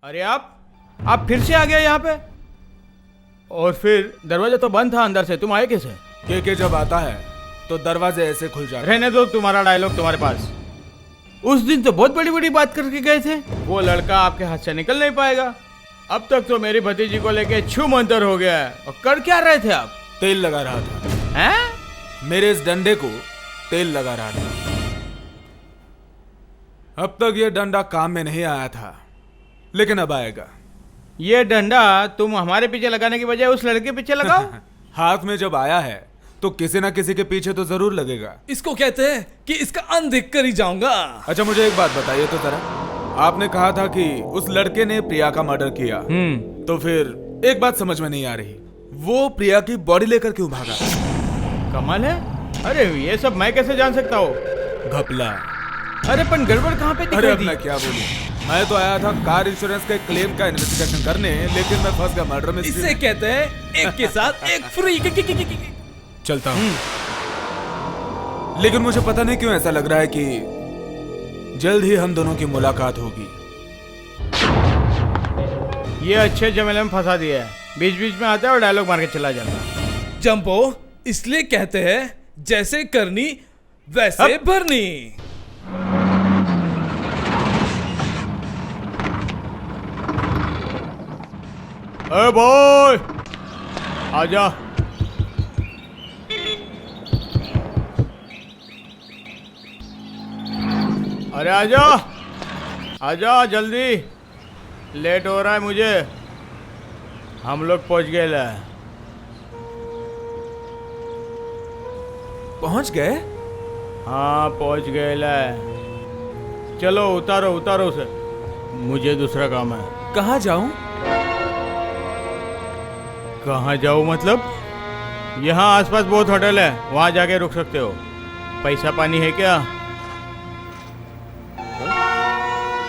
अरे आप फिर से आ गए यहाँ पे? और फिर दरवाजा तो बंद था अंदर से, तुम आए कैसे? के जब आता है तो दरवाजे ऐसे खुल जाते हैं। रहने दो तुम्हारा डायलॉग तुम्हारे पास। उस दिन तो बहुत बड़ी बड़ी बात करके गए थे, वो लड़का आपके हाथ से निकल नहीं पाएगा। अब तक तो मेरी भतीजी को लेके छू मंतर हो गया है। और कर क्या रहे थे आप? तेल लगा रहा था। हैं? मेरे इस डंडे को तेल लगा रहा था। अब तक ये डंडा काम में नहीं आया था, लेकिन अब आएगा। ये डंडा तुम हमारे पीछे लगाने की बजाय उस लड़के पीछे लगाओ। हाथ में जब आया है तो किसी ना किसी के पीछे तो जरूर लगेगा। इसको कहते हैं कि इसका अंत देख कर ही जाऊंगा। अच्छा मुझे एक बात बताइए तो जरा, आपने कहा था कि उस लड़के ने प्रिया का मर्डर किया, तो फिर एक बात समझ में नहीं आ रही, वो प्रिया की बॉडी लेकर क्यों भागा? कमाल है। अरे ये सब मैं कैसे जान सकता हूँ? घपला। अरे पण गड़बड़ कहाँ पे अरे दिखाई अब दी? मैं क्या बोलूं, मैं तो आया था कार इंश्योरेंस के क्लेम का इन्वेस्टिगेशन करने, लेकिन मैं फंस गया मर्डर में। इसे कहते हैं एक के साथ एक फ्री। चलता हूँ। लेकिन मुझे पता नहीं क्यों ऐसा लग रहा है कि जल्द ही हम दोनों की मुलाकात होगी। ये अच्छे जमेले में फंसा दिया है, बीच बीच में आता है और डायलॉग मार के चला जाता है। जंपो इसलिए कहते हैं जैसे करनी वैसे भरनी। अरे बॉय आजा। अरे आजा आजा जल्दी, लेट हो रहा है मुझे। हम लोग पहुंच गए ला। पहुंच गए? हाँ पहुंच गए ला। चलो उतारो उतारो उसे, मुझे दूसरा काम है। कहाँ जाऊं? कहाँ जाऊँ मतलब? यहाँ आसपास बहुत होटल है, वहाँ जाके रुक सकते हो। पैसा पानी है क्या?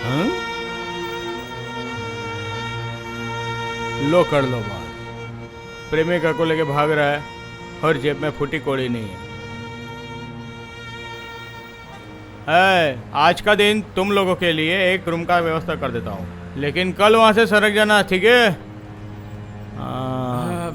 हाँ? लो कर लो बात। प्रेमिका को लेके भाग रहा है और जेब में फूटी कोड़ी नहीं है। आज का दिन तुम लोगों के लिए एक रूम का व्यवस्था कर देता हूँ, लेकिन कल वहाँ से सरक जाना, ठीक है?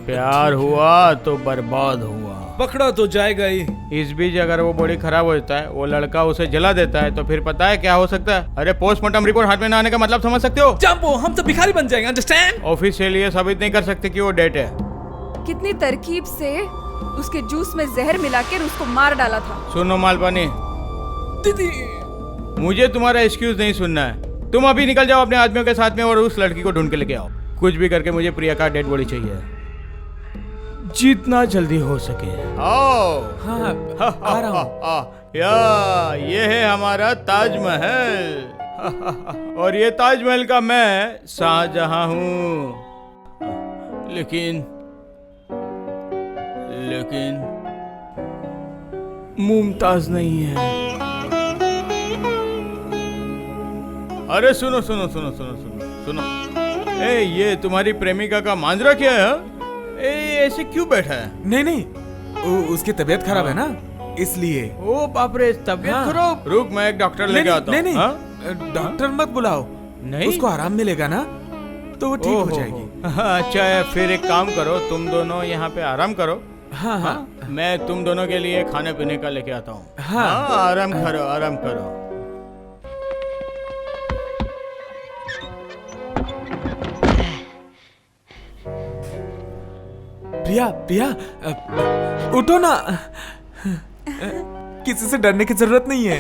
प्यार हुआ तो बर्बाद हुआ। पकड़ा तो जाएगा ही। इस बीच अगर वो बॉडी खराब हो जाता है, वो लड़का उसे जला देता है, तो फिर पता है क्या हो सकता है? अरे पोस्टमार्टम रिपोर्ट हाथ में ना आने का मतलब समझ सकते हो? जंपो हम तो भिखारी बन जाएंगे, अंडरस्टैंड? ऑफिशियली ये साबित नहीं कर सकते कि वो डेड है। कितनी तरकीब से उसके जूस में जहर मिलाकर उसको मार डाला था। सुनो मालपानी, दीदी मुझे तुम्हारा एक्सक्यूज नहीं सुनना है। तुम अभी निकल जाओ अपने आदमियों के साथ में और उस लड़की को ढूंढ के लेके आओ। कुछ भी करके मुझे प्रिया का डेड बॉडी चाहिए, जितना जल्दी हो सके। आओ। हाँ आ रहा हूँ। ये है हमारा ताजमहल। और ये ताजमहल का मैं शाहजहां हूँ। लेकिन मुमताज नहीं है। अरे सुनो सुनो सुनो सुनो सुनो सुनो, ए ये तुम्हारी प्रेमिका का मांजरा क्या है? ए ऐसे क्यों बैठा है? नहीं उसकी तबीयत खराब है ना, इसलिए। ओ बाप रे, तबीयत खराब। रुक मैं एक डॉक्टर लेके आता हूँ। नहीं डॉक्टर मत बुलाओ, नहीं उसको आराम मिलेगा ना तो वो ठीक हो जाएगी। अच्छा है, फिर एक काम करो, तुम दोनों यहाँ पे आराम करो। हाँ मैं तुम दोनों के लिए खाने पीने का लेके आता हूँ। हाँ आराम करो आराम करो। प्रिया उठो ना। किसी से डरने की जरूरत नहीं है,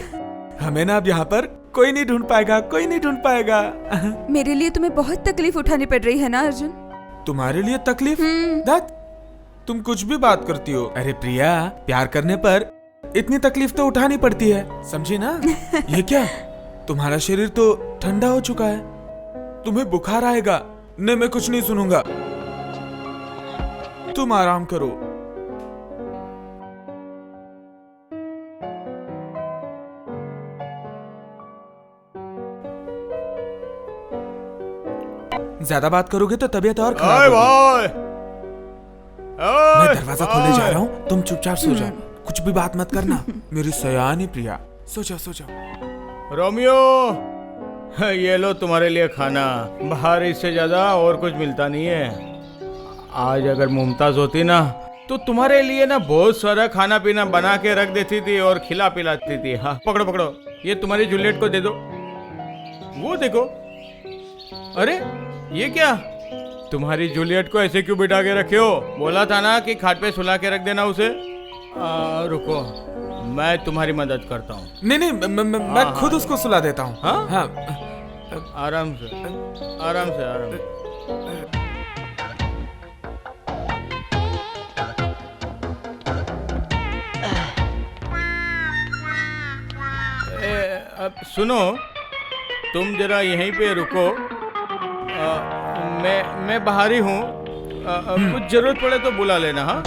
हमें ना अब यहाँ पर कोई नहीं ढूंढ पाएगा। मेरे लिए तुम्हें बहुत तकलीफ उठानी पड़ रही है ना अर्जुन? तुम्हारे लिए तकलीफ? दैट तुम कुछ भी बात करती हो। अरे प्रिया, प्यार करने पर इतनी तकलीफ तो उठानी पड़ती है, समझी ना? ये क्या, तुम्हारा शरीर तो ठंडा हो चुका है, तुम्हें बुखार आएगा। नहीं मैं कुछ नहीं सुनूंगा, तुम आराम करो। ज्यादा बात करोगे तो तबीयत और खराब होगी। मैं दरवाजा खोले जा रहा हूँ, तुम चुपचाप सो जाओ, कुछ भी बात मत करना। मेरी सयानी प्रिया, सो जाओ। रोमियो ये लो तुम्हारे लिए खाना। बाहर इससे ज्यादा और कुछ मिलता नहीं है। आज अगर मुमताज होती ना तो तुम्हारे लिए ना बहुत सारा खाना पीना बना के रख देती थी और खिला पिलाती थी। हाँ पकड़ो पकड़ो, ये तुम्हारी जूलियट को दे दो। वो देखो, अरे ये क्या, तुम्हारी जूलियट को ऐसे क्यों बिठा के रखे हो? बोला था ना कि खाट पे सुला के रख देना उसे। रुको, मैं तुम्हारी मदद करता हूँ। नहीं, मैं खुद उसको सुला देता हूँ। हाँ? हाँ, आराम से आराम से आराम से। अब सुनो, तुम जरा यहीं पे रुको। मैं बाहर ही हूँ। कुछ जरूरत पड़े तो बुला लेना। हाँ,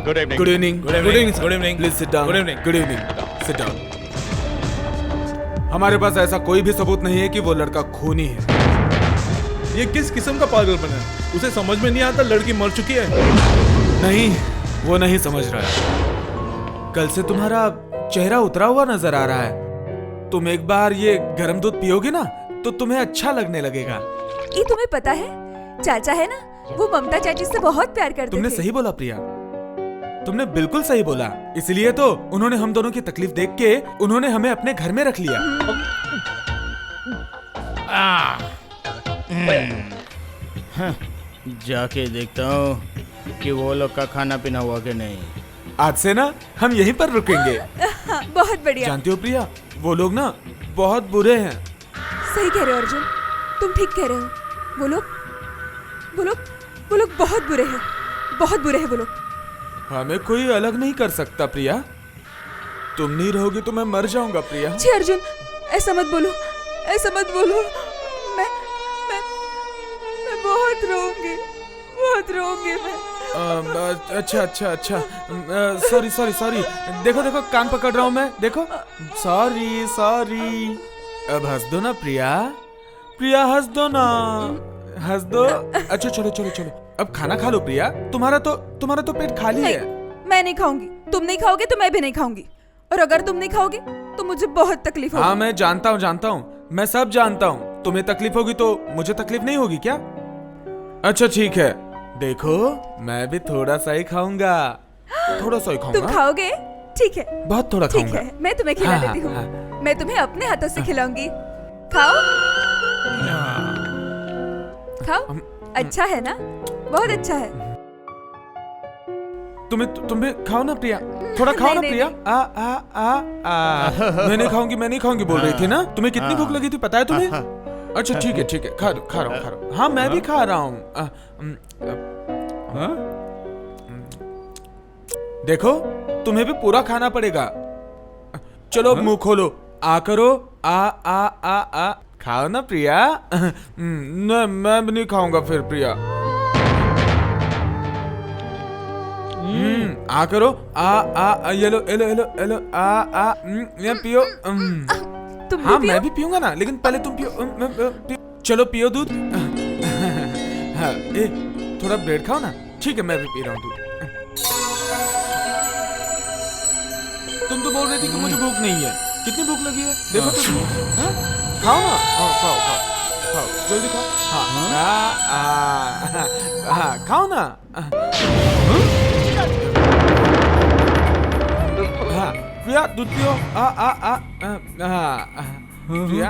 good evening. Good evening. Good evening. Please sit down. Good evening. Good evening, sit down. हमारे पास ऐसा कोई भी सबूत नहीं है कि वो लड़का खूनी है। ये किस किस्म का पागलपन है? उसे समझ में नहीं आता लड़की मर चुकी है। नहीं, वो नहीं समझ रहा है। कल से तुम्हारा चेहरा उतरा हुआ नजर आ रहा है। तुम एक बार ये गर्म दूध पियोगे ना तो तुम्हें अच्छा लगने लगेगा। ये तुम्हें पता है, चाचा है ना, वो ममता चाची से बहुत प्यार करते तुमने थे। सही बोला प्रिया, तुमने बिल्कुल सही बोला। इसलिए तो उन्होंने हम दोनों की तकलीफ देख के उन्होंने हमें अपने घर में रख लिया। जाके देखता हूँ कि वो लोग का खाना पीना हुआ कि नहीं। आज से ना हम यहीं पर रुकेंगे। हाँ, बहुत बढ़िया। जानती हो प्रिया, वो लोग ना बहुत बुरे हैं। सही कह रहे हो अर्जुन, तुम ठीक कह रहे हो। वो लोग बहुत बुरे हैं, बहुत बुरे हैं वो लोग। हमें कोई अलग नहीं कर सकता प्रिया। तुम नहीं रहोगी तो मैं मर जाऊंगा प्रिया। जी अर्जुन, ऐसा मत बोलो, ऐसा मत बोलो। मैं बहुत रोऊंगी मैं। अच्छा। सॉरी। देखो कान पकड़ रहा हूँ मैं। देखो, सॉरी। अब हंस दो ना प्रिया, हंस दो ना, हंस दो। अच्छा चलो। अब खाना खा लो प्रिया। तुम्हारा तो पेट खाली है। मैं नहीं खाऊंगी। तुम नहीं खाओगे तो मैं भी नहीं खाऊंगी। और अगर तुम नहीं खाओगे तो मुझे बहुत तकलीफ होगी। हाँ, मैं जानता हूँ, मैं सब जानता हूँ। तुम्हें तकलीफ होगी तो मुझे तकलीफ नहीं होगी क्या? अच्छा ठीक है, देखो मैं भी थोड़ा सा ही खाऊंगा। तुम खाओगे? ठीक है, बहुत थोड़ा ठीक खाऊंगा। है, मैं तुम्हें खिला देती हूँ। मैं तुम्हें अपने हाथों से खिलाऊंगी। खाओ। अच्छा है ना? बहुत अच्छा है। तुम्हें खाओ ना प्रिया, थोड़ा खाओ ना नहीं, प्रिया। मैं नहीं खाऊंगी बोल रही थी ना। तुम्हें कितनी भूख लगी थी पता है तुम्हें? अच्छा ठीक है, खा रहा हूँ। हाँ, मैं भी खा रहा हूँ। देखो, तुम्हें भी पूरा खाना पड़ेगा। चलो अब मुंह खोलो, आ करो। आ खाओ ना प्रिया। मैं भी नहीं खाऊंगा फिर प्रिया। आ करो। ये लो। ये पियो। तुम हाँ, भी मैं पियो? भी पीऊंगा ना, लेकिन पहले तुम पियो। चलो पियो दूध। हाँ, थोड़ा ब्रेड खाओ ना। ठीक है, मैं भी पी रहा हूँ दूध। तुम तो बोल रही थी कि मुझे भूख नहीं है। कितनी भूख लगी है देखो तो तुम। हाँ? खाओ ना। खाओ जल्दी खाओ। हाँ, खाओ ना। हाँ प्रिया, दूध पियो। प्रिया,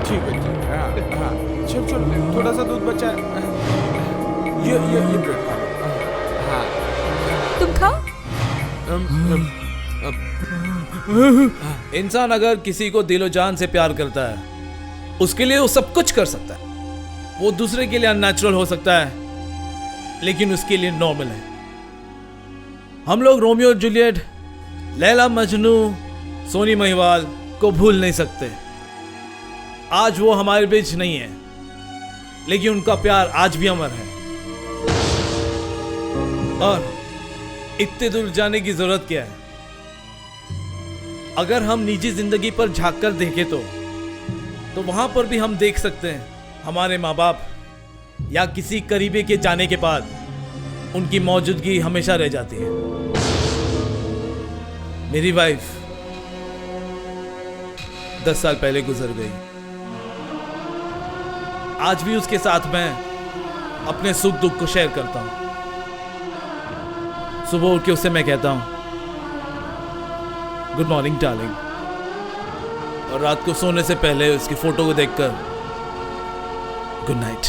ठीक है। चलो, थोड़ा सा दूध बचा है। ये ब्रेड खा लो। हाँ, तुम खाओ। इंसान अगर किसी को दिलो जान से प्यार करता है, उसके लिए वो सब कुछ कर सकता है। वो दूसरे के लिए अननेचुरल हो सकता है, लेकिन उसके लिए नॉर्मल है। हम लोग रोमियो और जूलियट, लैला मजनू, सोनी महिवाल को भूल नहीं सकते। आज वो हमारे बीच नहीं है, लेकिन उनका प्यार आज भी अमर है। और इतने दूर जाने की जरूरत क्या है? अगर हम निजी जिंदगी पर झांक कर देखें तो वहां पर भी हम देख सकते हैं हमारे माँ बाप या किसी करीबी के जाने के बाद उनकी मौजूदगी हमेशा रह जाती है। मेरी वाइफ 10 साल पहले गुजर गई। आज भी उसके साथ मैं अपने सुख दुख को शेयर करता हूं। सुबह उठ के उससे मैं कहता हूं गुड मॉर्निंग डार्लिंग, और रात को सोने से पहले उसकी फोटो को देखकर गुड नाइट।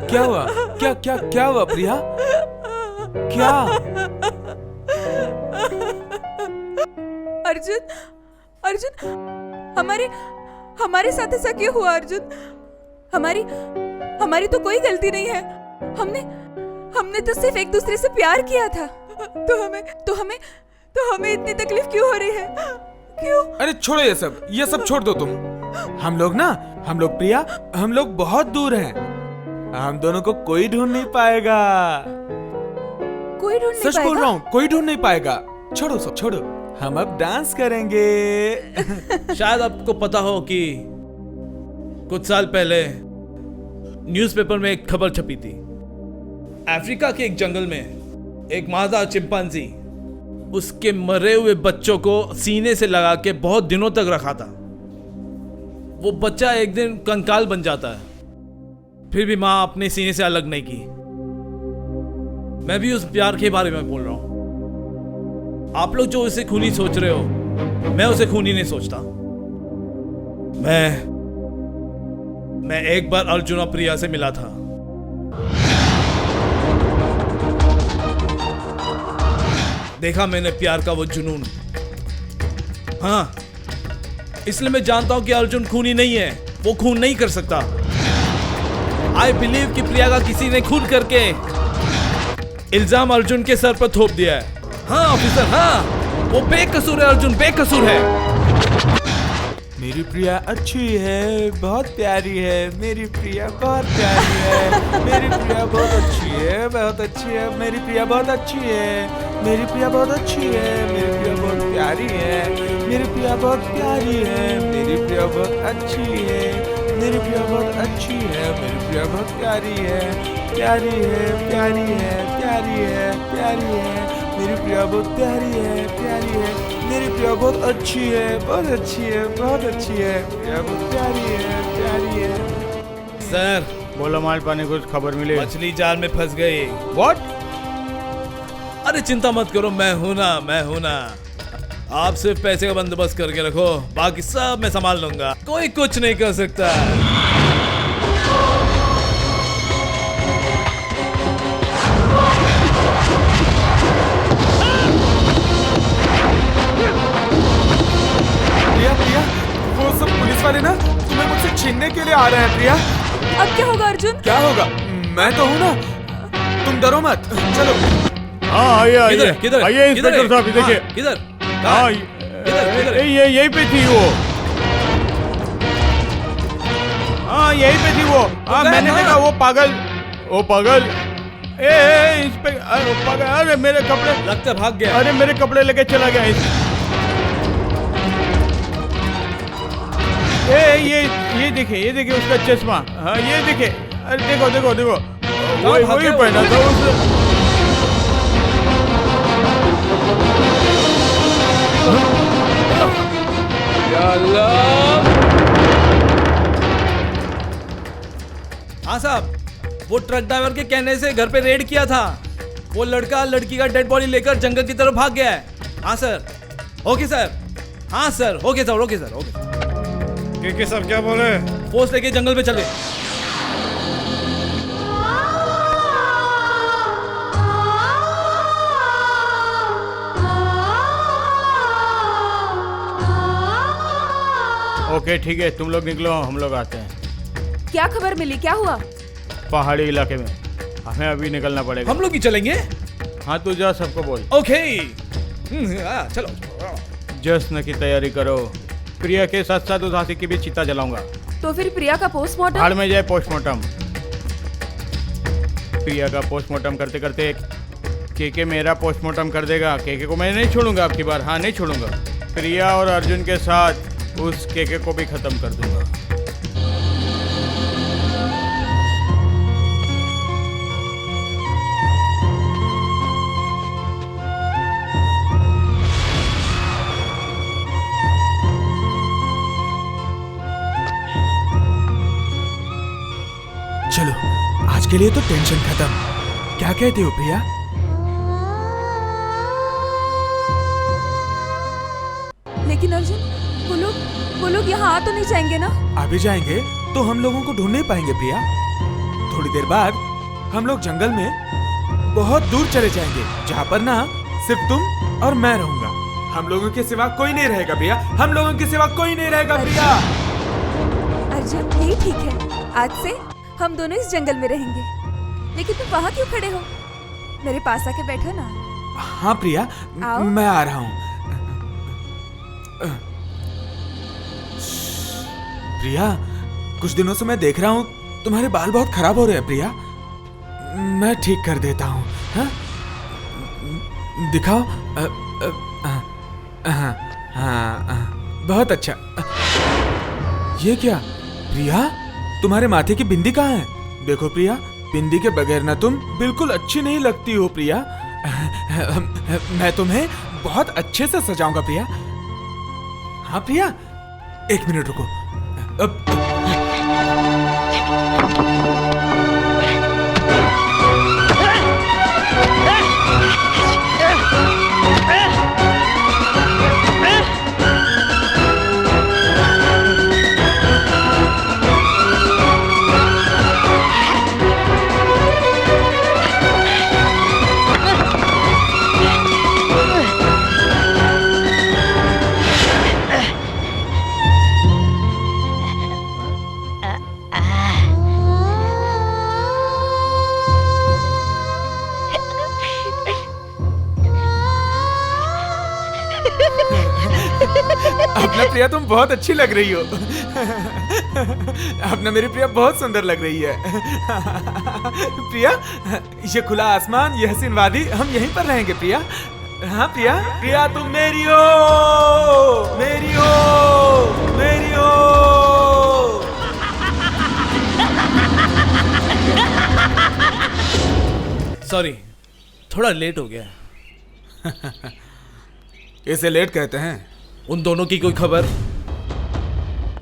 क्या हुआ? क्या हुआ प्रिया? क्या? अर्जुन, हमारे साथ ऐसा क्यों हुआ अर्जुन? हमारी तो कोई गलती नहीं है। हमने तो सिर्फ एक दूसरे से प्यार किया था। तो हमें इतनी तकलीफ क्यों हो रही है? क्यों? अरे छोड़ो ये सब छोड़ दो तुम। हम लोग प्रिया, हम लोग बहुत दूर हैं। हम दोनों को कोई ढूंढ नहीं पाएगा। सच बोल रहा हूँ, कोई ढूंढ नहीं पाएगा। छोड़ो सब छोड़ो, हम अब डांस करेंगे। शायद आपको पता हो कि कुछ साल पहले न्यूज़पेपर में एक खबर छपी थी। अफ्रीका के एक जंगल में एक मादा चिंपांजी उसके मरे हुए बच्चों को सीने से लगा के बहुत दिनों तक रखा था। वो बच्चा एक दिन कंकाल बन जाता है, फिर भी मां अपने सीने से अलग नहीं की। मैं भी उस प्यार के बारे में बोल रहा हूं। आप लोग जो उसे खूनी सोच रहे हो, मैं उसे खूनी नहीं सोचता। मैं एक बार अर्जुन और प्रिया से मिला था। देखा मैंने प्यार का वो जुनून। हाँ, इसलिए मैं जानता हूं कि अर्जुन खूनी नहीं है, वो खून नहीं कर सकता। आई बिलीव कि प्रिया का किसी ने खून करके इल्जाम अर्जुन के सर पर थोप दिया है। हाँ ऑफिसर, हाँ, वो बेकसूर है, अर्जुन बेकसूर है। मेरी प्रिया अच्छी है, बहुत प्यारी है। मेरी प्रिया बहुत प्यारी है। मेरी प्रिया बहुत अच्छी है, बहुत अच्छी है। मेरी प्रिया बहुत अच्छी है। मेरी प्रिया बहुत अच्छी है। मेरी प्रिया बहुत प्यारी है। मेरी प्रिया बहुत प्यारी है। मेरी प्रिया बहुत अच्छी है। मेरी प्रिया बहुत अच्छी है। मेरी प्रिया बहुत प्यारी है। प्यारी है, प्यारी है, प्यारी है, प्यारी है। मेरी प्रिया बहुत प्यारी है, प्यारी है। मेरी प्रिया बहुत अच्छी है, बहुत अच्छी है, बहुत अच्छी है। प्रिया बहुत प्यारी है, प्यारी है। सर, बोलो माल पाने को खबर मिले? मछली जाल में फंस गई। व्हाट? अरे चिंता मत करो, मैं हूं ना। आप सिर्फ पैसे का बंदोबस्त करके रखो, बाकी सब मैं संभाल लूंगा। कोई कुछ नहीं कर सकता। प्रिया, वो सब पुलिस वाले ना तुम्हें मुझसे छीनने के लिए आ रहे हैं। प्रिया, अब क्या होगा अर्जुन? क्या होगा? मैं तो हूँ ना, तुम डरो मत। चलो। हाँ आइए किधर इंस्पेक्टर साहब, देखिए। किधर? हाँ यही पे थी वो। हाँ यही पे थी वो। हाँ मैंने देखा। वो पागल। इंस्पेक्टर पागल। अरे मेरे कपड़े लगता भाग गया। अरे मेरे कपड़े लेके चला गया। ये देखिए उसका चश्मा। हाँ ये देखिए। अरे देखो वही पहना था उसने। हाँ साहब, वो ट्रक ड्राइवर के कहने से घर पे रेड किया था। वो लड़का लड़की का डेड बॉडी लेकर जंगल की तरफ भाग गया है। हाँ सर। Okay sir. हाँ सर, ओके सर। के सर क्या बोले? फोर्स लेके जंगल में चले। ओके ठीक है, तुम लोग निकलो, हम लोग आते हैं। क्या खबर मिली? क्या हुआ? पहाड़ी इलाके में हमें अभी निकलना पड़ेगा। हम लोग भी चलेंगे? हाँ तू जा, सबको बोल। ओके चलो। जश्न की तैयारी करो। प्रिया के साथ साथ उस हाथी की भी चिता जलाऊंगा। तो फिर प्रिया का पोस्टमार्टम? भाड़ में जाए पोस्टमार्टम। प्रिया का पोस्टमार्टम करते करते केके मेरा पोस्टमार्टम कर देगा। केके को मैं नहीं छोड़ूंगा आपकी बार। हाँ नहीं छोड़ूंगा। प्रिया और अर्जुन के साथ उस केके को भी खत्म कर दूंगा। चलो आज के लिए तो टेंशन खत्म। क्या कहती हो प्रिया? लेकिन अर्जुन, वो लोग यहाँ आ तो नहीं जाएंगे ना? आ भी जाएंगे तो हम लोगों को ढूंढ नहीं पाएंगे प्रिया। थोड़ी देर बाद हम लोग जंगल में बहुत दूर चले जाएंगे, जहाँ पर ना सिर्फ तुम और मैं रहूंगा। हम लोगों के सिवा कोई नहीं रहेगा प्रिया, हम लोगों के सिवा कोई नहीं रहेगा प्रिया। अर्जुन, यही ठीक है, आज से हम दोनों इस जंगल में रहेंगे। लेकिन तुम वहाँ क्यों खड़े हो? मेरे पास आके बैठो ना। हाँ प्रिया, आओ। मैं आ रहा हूँ। प्रिया, कुछ दिनों से मैं देख रहा हूँ तुम्हारे बाल बहुत खराब हो रहे हैं प्रिया। मैं ठीक कर देता हूँ। हाँ? दिखाओ। बहुत अच्छा। ये क्या प्रिया, तुम्हारे माथे की बिंदी कहाँ है? देखो प्रिया, बिंदी के बगैर ना तुम बिल्कुल अच्छी नहीं लगती हो प्रिया। मैं तुम्हें बहुत अच्छे से सजाऊंगा प्रिया। हाँ प्रिया, एक मिनट रुको। अपना प्रिया, तुम बहुत अच्छी लग रही हो। अपना मेरी प्रिया बहुत सुंदर लग रही है। प्रिया, ये खुला आसमान, ये हसीन वादी, हम यहीं पर रहेंगे प्रिया। हाँ प्रिया, प्रिया तुम मेरी हो, मेरी हो, मेरी हो। सॉरी, थोड़ा लेट हो गया। इसे लेट कहते हैं? उन दोनों की कोई खबर?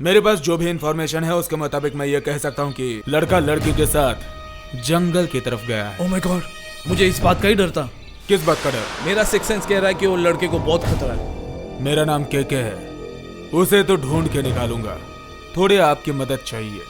मेरे पास जो भी इंफॉर्मेशन है उसके मुताबिक मैं ये कह सकता हूँ कि लड़का लड़की के साथ जंगल की तरफ गया है। ओह माय गॉड, मुझे इस बात का ही डर था। किस बात का डर? मेरा सिक्स सेंस कह रहा है कि वो लड़के को बहुत खतरा है। मेरा नाम केके है, उसे तो ढूंढ के निकालूंगा। थोड़ी आपकी मदद चाहिए।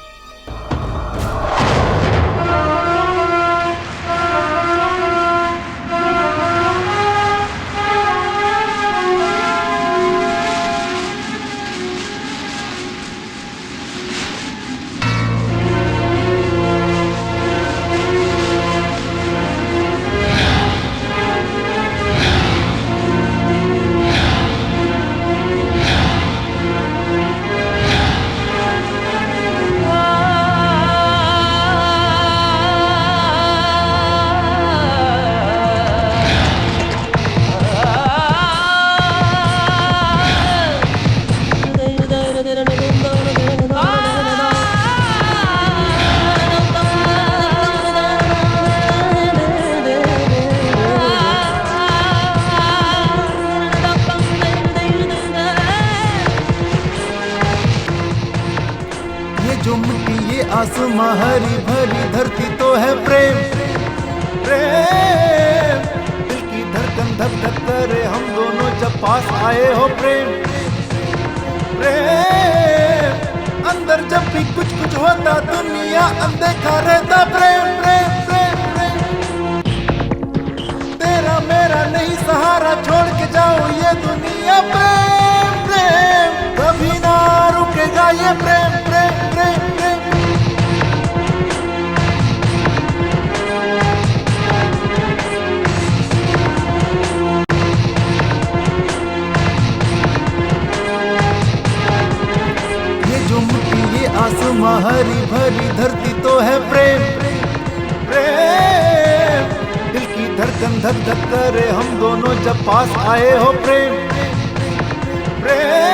आसमां हरी भरी धरती तो है प्रेम, प्रेम। दिल की धड़कन धक धक करे हम दोनों जब पास आए हो प्रेम, प्रेम। अंदर जब भी कुछ कुछ होता दुनिया अनदेखा रहता प्रेम, प्रेम, प्रेम, प्रेम। तेरा मेरा नहीं सहारा छोड़ के जाओ ये दुनिया प्रेम, प्रेम। कभी ना रुकेगा ये प्रेम, प्रेम, प्रेम, प्रेम। आसमां हरी भरी धरती तो है प्रेम, प्रेम। दिल की धड़कन धक धक करे हम दोनों जब पास आए हो प्रेम, प्रेम।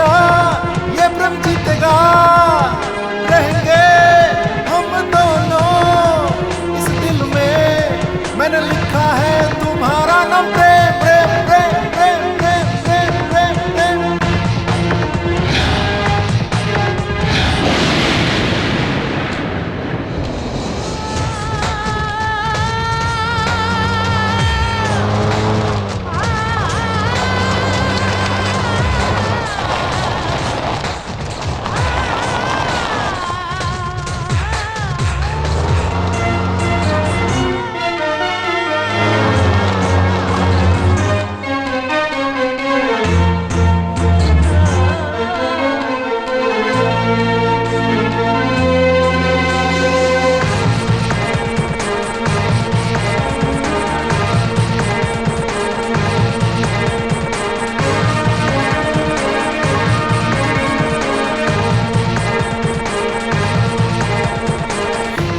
हमेशा ये प्रेम जीतेगा, रहेंगे हम दोनों इस दिल में, मैंने लिखा है तुम्हारा नाम प्रेम प्रेम प्रेम प्रेम प्रेम प्रेम प्रेम प्रेम।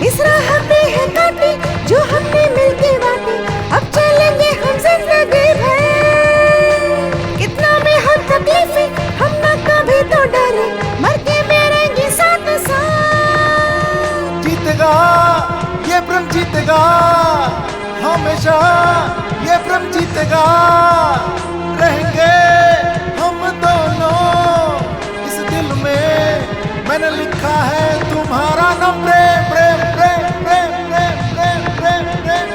इस राह पे है काटे जो हमने मिलके बांटे, अब चलेंगे हम जिंदगी भर। कितना भी हम तकलीफें हम ना कभी तो डरे, मर के मेरेंगे साथ साथ। जीतेगा ये प्रेम जीतेगा, हमेशा ये प्रेम जीतेगा, रहेंगे हम दोनों इस दिल में, मैंने लिखा है तुम्हारा नाम प्रेम प्रेम प्रेम प्रेम प्रेम प्रेम प्रेम प्रेम।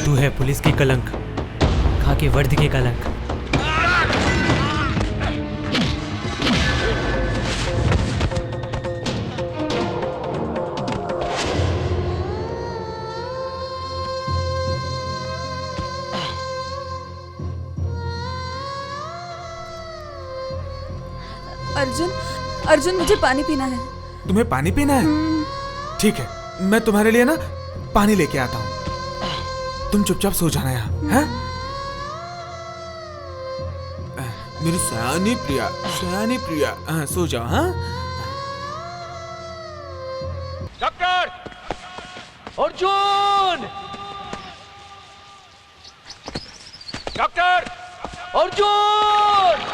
तू है पुलिस की कलंक, खाकी वर्दी की कलंक। अर्जुन, अर्जुन मुझे पानी पीना है। तुम्हें पानी पीना है? ठीक है, मैं तुम्हारे लिए ना पानी लेके आता हूँ। तुम चुपचाप सो जाना यहाँ, हैं? मेरी सयानी प्रिया, हाँ सो जाओ, हाँ? Doctor Arjun, doctor Arjun.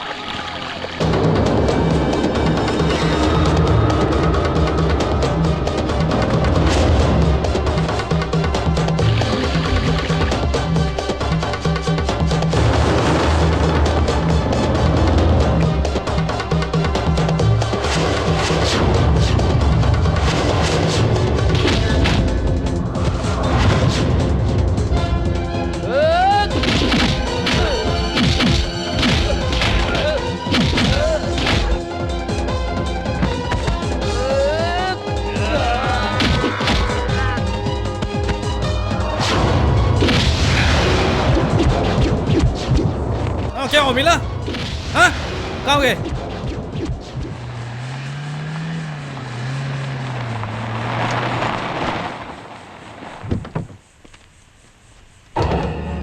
क्या हो मिला? हाँ, कहाँ गए?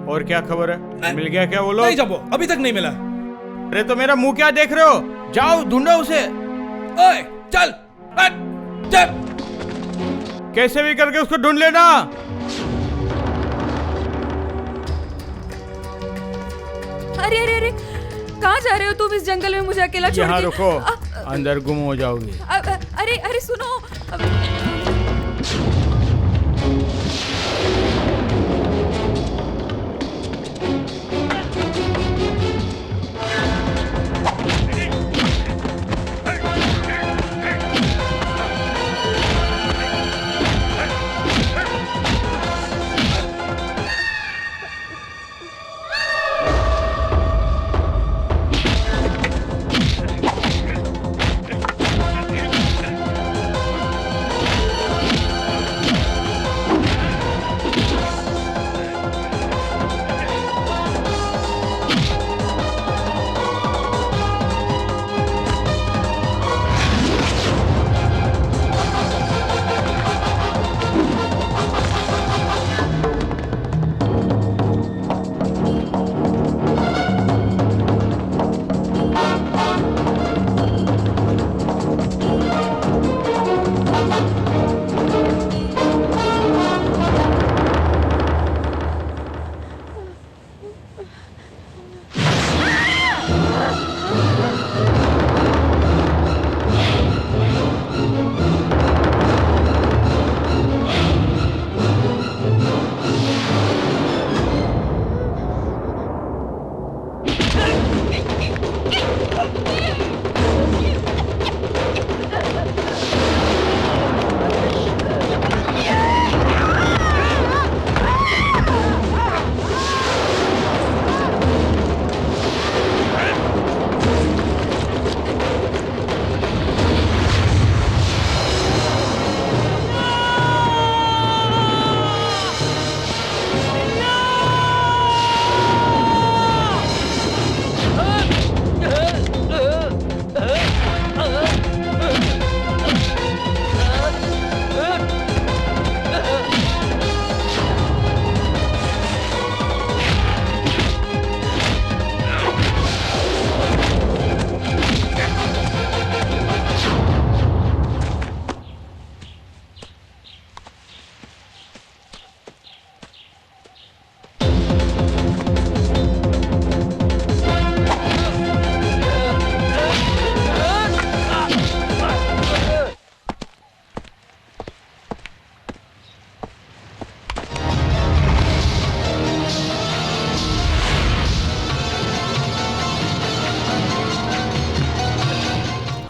और क्या खबर है? मिल गया क्या वो नहीं लोग? जाबो, अभी तक नहीं मिला। अरे तो मेरा मुंह क्या देख रहे हो? जाओ ढूंढो उसे। ओए, चल, हट, चल। कैसे भी करके उसको ढूंढ लेना। अरे अरे अरे, कहाँ जा रहे हो तुम इस जंगल में मुझे अकेला छोड़ के? यहाँ रुको, अंदर गुम हो जाओगी। अरे अरे सुनो,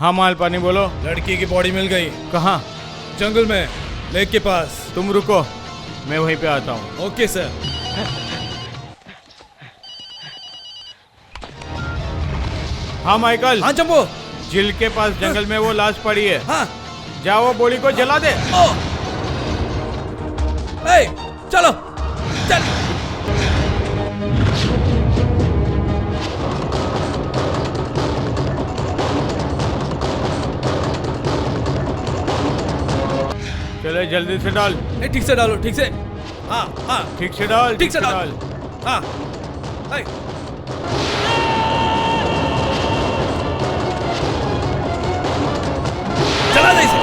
हाँ माल पानी बोलो। लड़की की बॉडी मिल गई कहाँ? जंगल में, लेक के पास। तुम रुको, मैं वहीं पे आता हूँ। Okay sir. हाँ माइकल। हाँ जंबो। झील के पास जंगल में वो लाश पड़ी है। हाँ। जाओ वो बॉडी को जला दे। ए, चलो चल। चले जल्दी से डाल। ए, ठीक से डालो, ठीक से। हाँ हाँ ठीक से डाल, ठीक से डाल। हाँ। ए, चला दे इसे।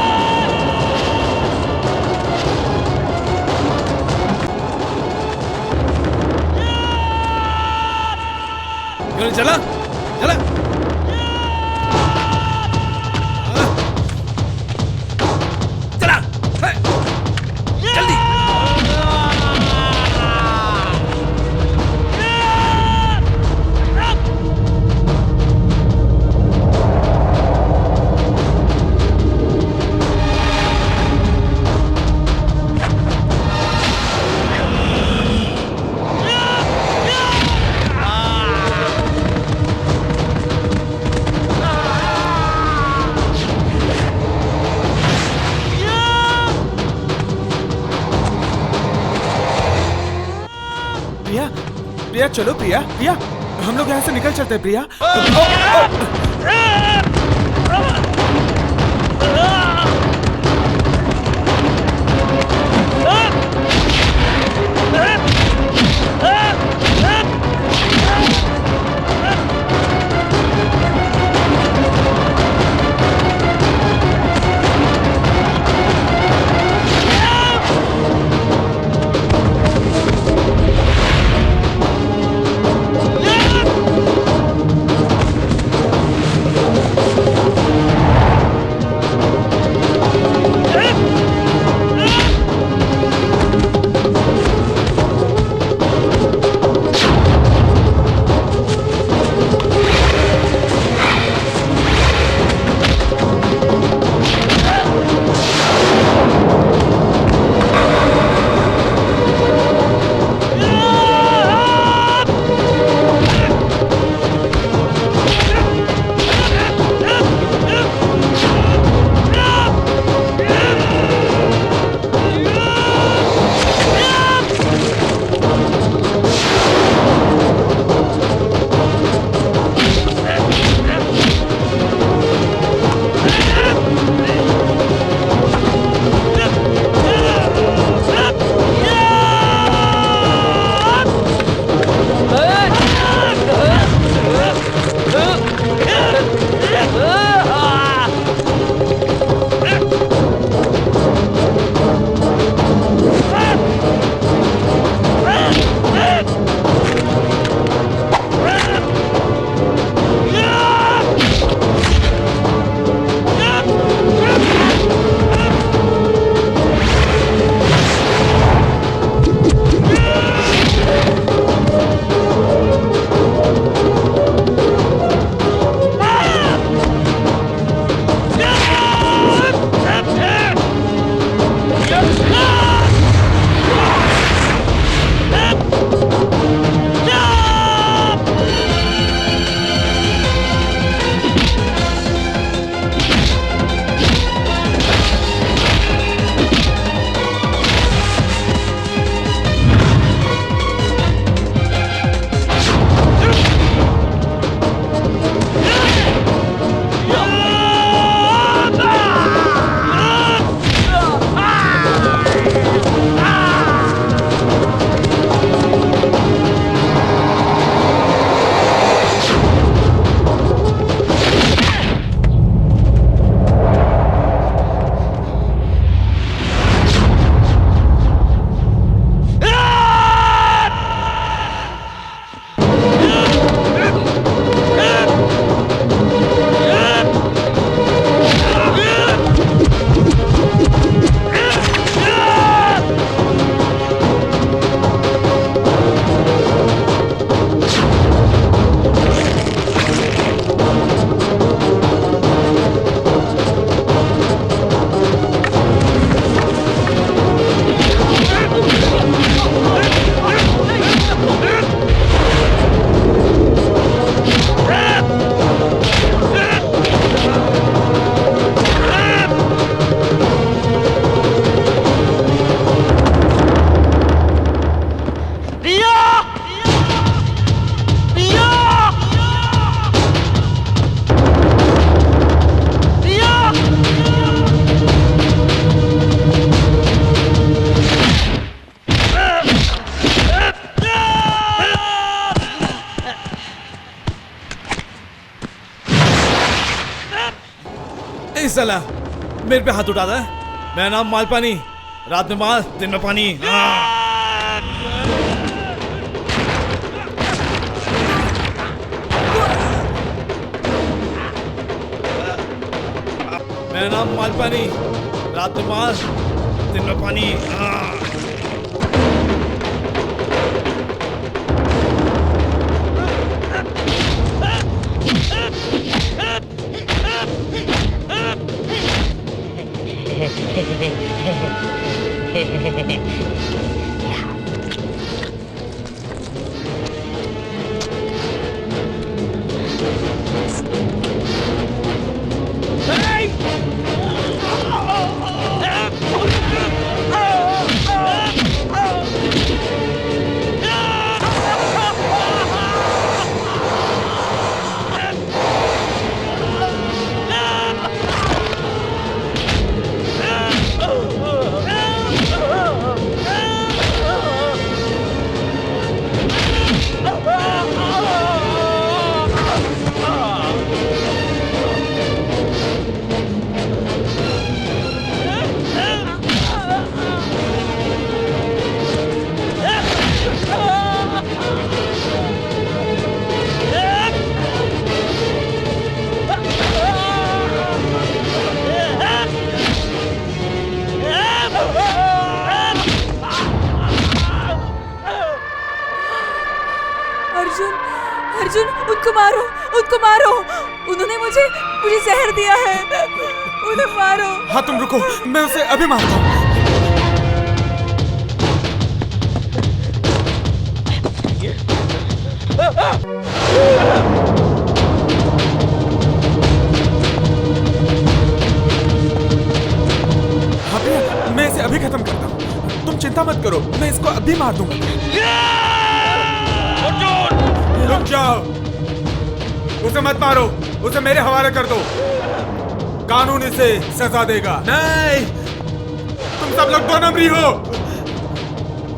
चला चला। चला जल्दी। प्रिया, प्रिया चलो प्रिया, प्रिया हम लोग यहाँ से निकल चलते हैं प्रिया। किस साला मेरे पे हाथ उठाता है? मेरा नाम मालपानी, रात में माल दिन में पानी। मेरा नाम मालपानी, रात में माल दिन में पानी। अर्जुन, अर्जुन, उनको मारो, उनको मारो। उन्होंने मुझे जहर दिया है। उन्हें मारो। हाँ तुम रुको, मैं उसे अभी मारता हूँ। हाँ भैया, मैं इसे अभी खत्म करता हूँ। तुम चिंता मत करो, मैं इसको अभी मार दूंगा। रुक जाओ, उसे मत मारो, उसे मेरे हवाले कर दो। कानून इसे सजा देगा। नहीं, तुम सब लोग 2 नंबरी हो।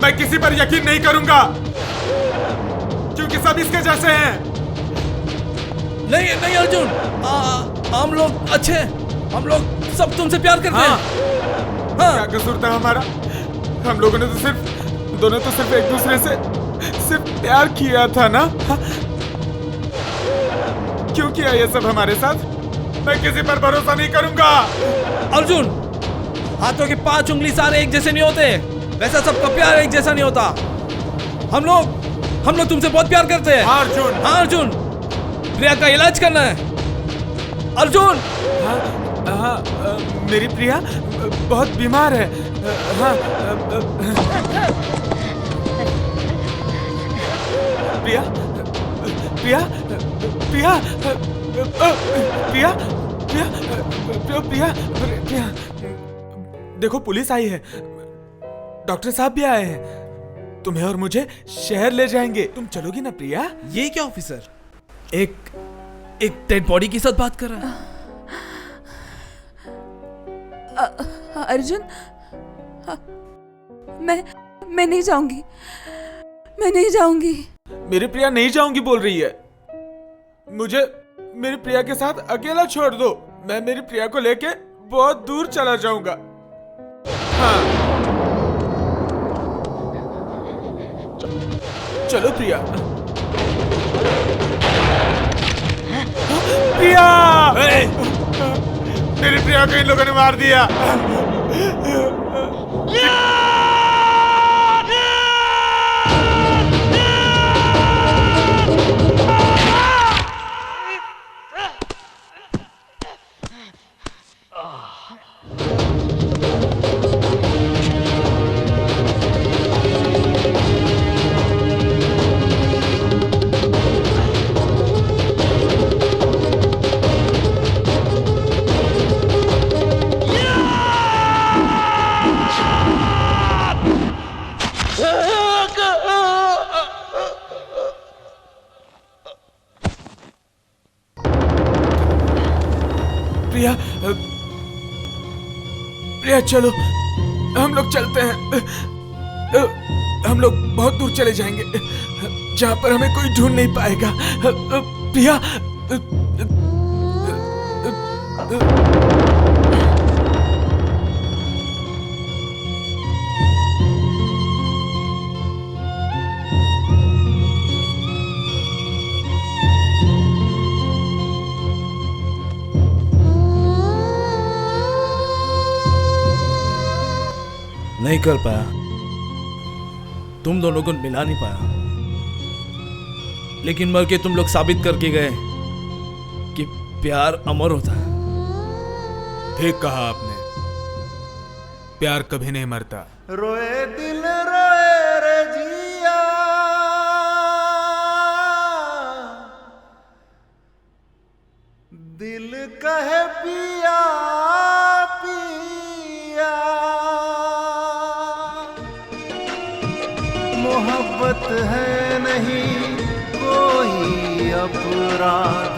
मैं किसी पर यकीन नहीं करूंगा क्योंकि सब इसके जैसे हैं। नहीं नहीं अर्जुन, हम लोग अच्छे हैं, हम लोग सब तुमसे प्यार करते हैं। क्या कसूर था हमारा? हम लोगों ने तो दोनों तो सिर्फ एक दूसरे से प्यार किया था ना? क्यों किया ये सब हमारे साथ? मैं किसी पर भरोसा नहीं करूंगा। अर्जुन, हाथों की 5 उंगली सारे एक जैसे नहीं होते, वैसा सबका प्यार एक जैसा नहीं होता। हम लोग तुमसे बहुत प्यार करते हैं। हाँ अर्जुन, हाँ अर्जुन, प्रिया का इलाज करना है। अर्जुन, मेरी प्रिया बहुत बीमार है। हाँ, प्रिया प्रिया प्रिया प्रिया प्रिया प्रिया प्रिया, देखो पुलिस आई है, डॉक्टर साहब भी आए हैं, तुम्हें और मुझे शहर ले जाएंगे। तुम चलोगी ना प्रिया? ये क्या ऑफिसर एक डेड बॉडी के साथ बात कर रहा है? अर्जुन, मैं नहीं जाऊंगी, मैं नहीं जाऊंगी। मेरी प्रिया नहीं जाऊंगी बोल रही है। मुझे मेरी प्रिया के साथ अकेला छोड़ दो, मैं मेरी प्रिया को लेके बहुत दूर चला जाऊंगा। हाँ चलो प्रिया। प्रिया, मेरी प्रिया को इन लोगों ने मार दिया। प्रिया, प्रिया चलो, हम लोग चलते हैं। हम लोग बहुत दूर चले जाएंगे जहां पर हमें कोई ढूंढ नहीं पाएगा। प्रिया नहीं कर पाया, तुम दोनों को मिला नहीं पाया, लेकिन मर के तुम लोग साबित करके गए कि प्यार अमर होता है। ठीक कहा आपने, प्यार कभी नहीं मरता। रोए दिल रोए रे जिया, दिल कहे पिया पिया, मोहब्बत है नहीं कोई अपराध,